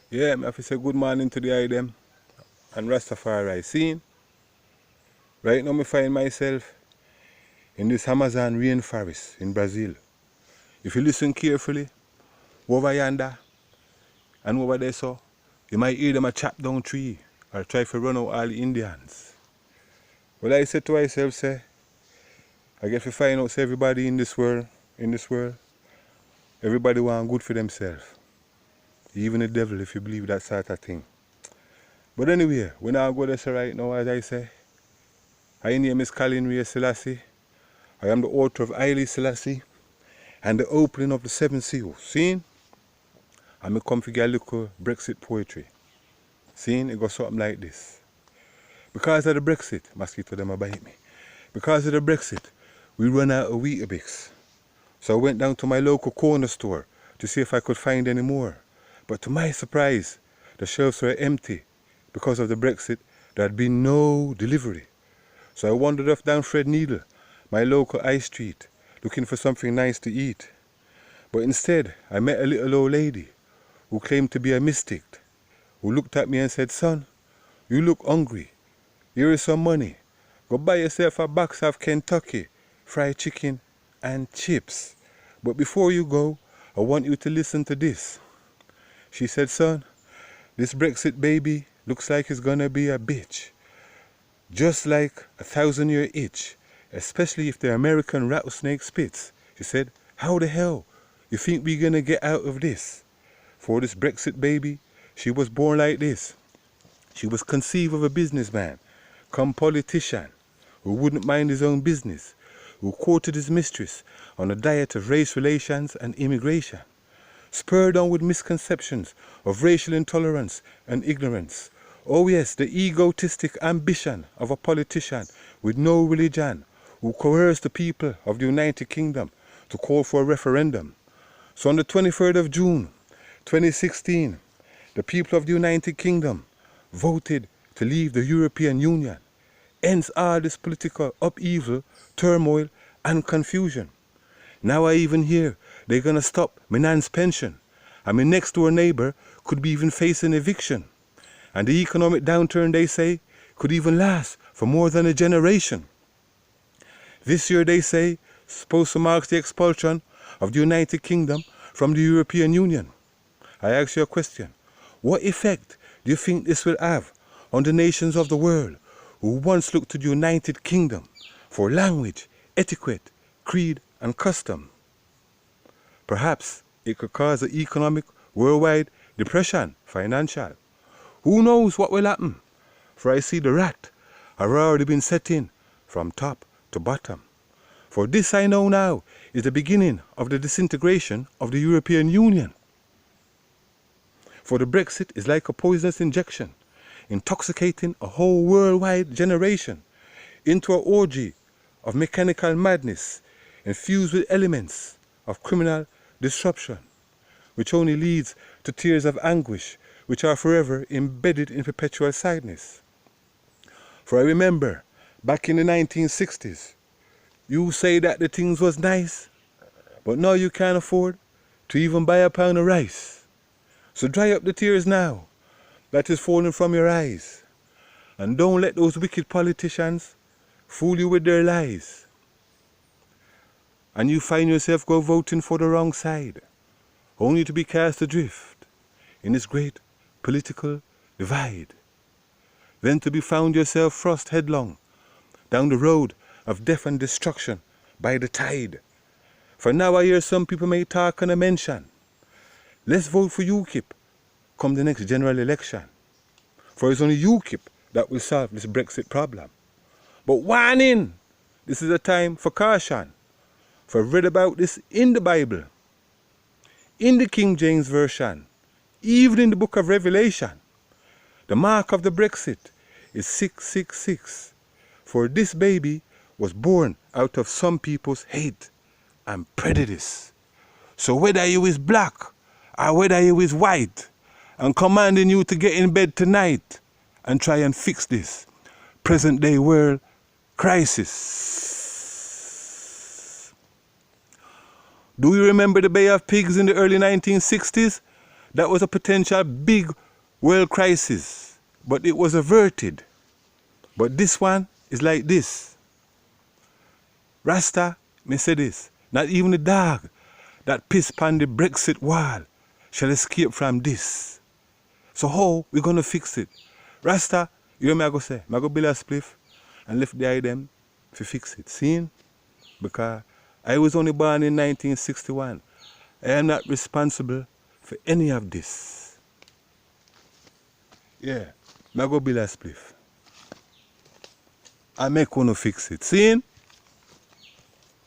Yeah, I have to say good morning to the them and Rastafari. Seeing, right now I find myself in this Amazon rainforest in Brazil. If you listen carefully, over yonder and over there so, you might hear them a chop down tree or try to run out all the Indians. Well, I said to myself, say, I get to find out say everybody in this world, everybody want good for themselves. Even the devil if you believe that sort of thing. But anyway, we now go there right now, as I say. My name is Colin Ray Selassie. I am the author of Haile Selassie and the opening of the seven seals. Seeing? I'm come to get a little Brexit poetry. Seeing? It goes something like this. Because of the Brexit, mosquito them a bite me. Because of the Brexit, we run out of Weetabix. So I went down to my local corner store to see if I could find any more. But to my surprise, the shelves were empty. Because of the Brexit, there had been no delivery. So I wandered off down Fred Needle, my local high street, looking for something nice to eat. But instead, I met a little old lady who claimed to be a mystic, who looked at me and said, "Son, you look hungry. Here is some money. Go buy yourself a box of Kentucky fried chicken and chips. But before you go, I want you to listen to this." She said, "Son, this Brexit baby looks like it's gonna be a bitch. Just like a 1,000-year itch, especially if the American rattlesnake spits." She said, "How the hell you think we're gonna get out of this?" For this Brexit baby, she was born like this. She was conceived of a businessman, come politician, who wouldn't mind his own business, who courted his mistress on a diet of race relations and immigration, spurred on with misconceptions of racial intolerance and ignorance. Oh yes, the egotistic ambition of a politician with no religion, who coerced the people of the United Kingdom to call for a referendum. So on the 23rd of June, 2016, the people of the United Kingdom voted to leave the European Union. Hence all this political upheaval, turmoil, and confusion. Now I even hear they're gonna stop my nan's pension, and my next door neighbor could be even facing eviction. And the economic downturn, they say, could even last for more than a generation. This year, they say, supposed to mark the expulsion of the United Kingdom from the European Union. I ask you a question. What effect do you think this will have on the nations of the world who once looked to the United Kingdom for language, etiquette, creed, and custom? Perhaps it could cause an economic worldwide depression, financial. Who knows what will happen? For I see the rat have already been set in from top to bottom. For this I know now is the beginning of the disintegration of the European Union. For the Brexit is like a poisonous injection, intoxicating a whole worldwide generation into an orgy of mechanical madness infused with elements of criminal disruption, which only leads to tears of anguish, which are forever embedded in perpetual sadness. For I remember, back in the 1960s, you say that the things was nice, but now you can't afford to even buy a pound of rice. So dry up the tears now that is falling from your eyes, and don't let those wicked politicians fool you with their lies. And you find yourself go voting for the wrong side, only to be cast adrift in this great political divide, then to be found yourself thrust headlong down the road of death and destruction by the tide. For now I hear some people may talk and mention, let's vote for UKIP come the next general election. For it's only UKIP that will solve this Brexit problem. But warning, this is a time for caution. For I've read about this in the Bible, in the King James Version, even in the book of Revelation. The mark of the Brexit is 666. For this baby was born out of some people's hate and prejudice. So whether you is black or whether you is white, I'm commanding you to get in bed tonight and try and fix this present day world crisis. Do you remember the Bay of Pigs in the early 1960s? That was a potential big world crisis, but it was averted. But this one is like this. Rasta, me say this, not even the dog that piss upon the Brexit wall shall escape from this. So how we gonna fix it? Rasta, you know me I go say, I go build a spliff and lift the item to fix it. See? Because I was only born in 1961. I am not responsible for any of this. Yeah, I go build a spliff. I make one to fix it. See?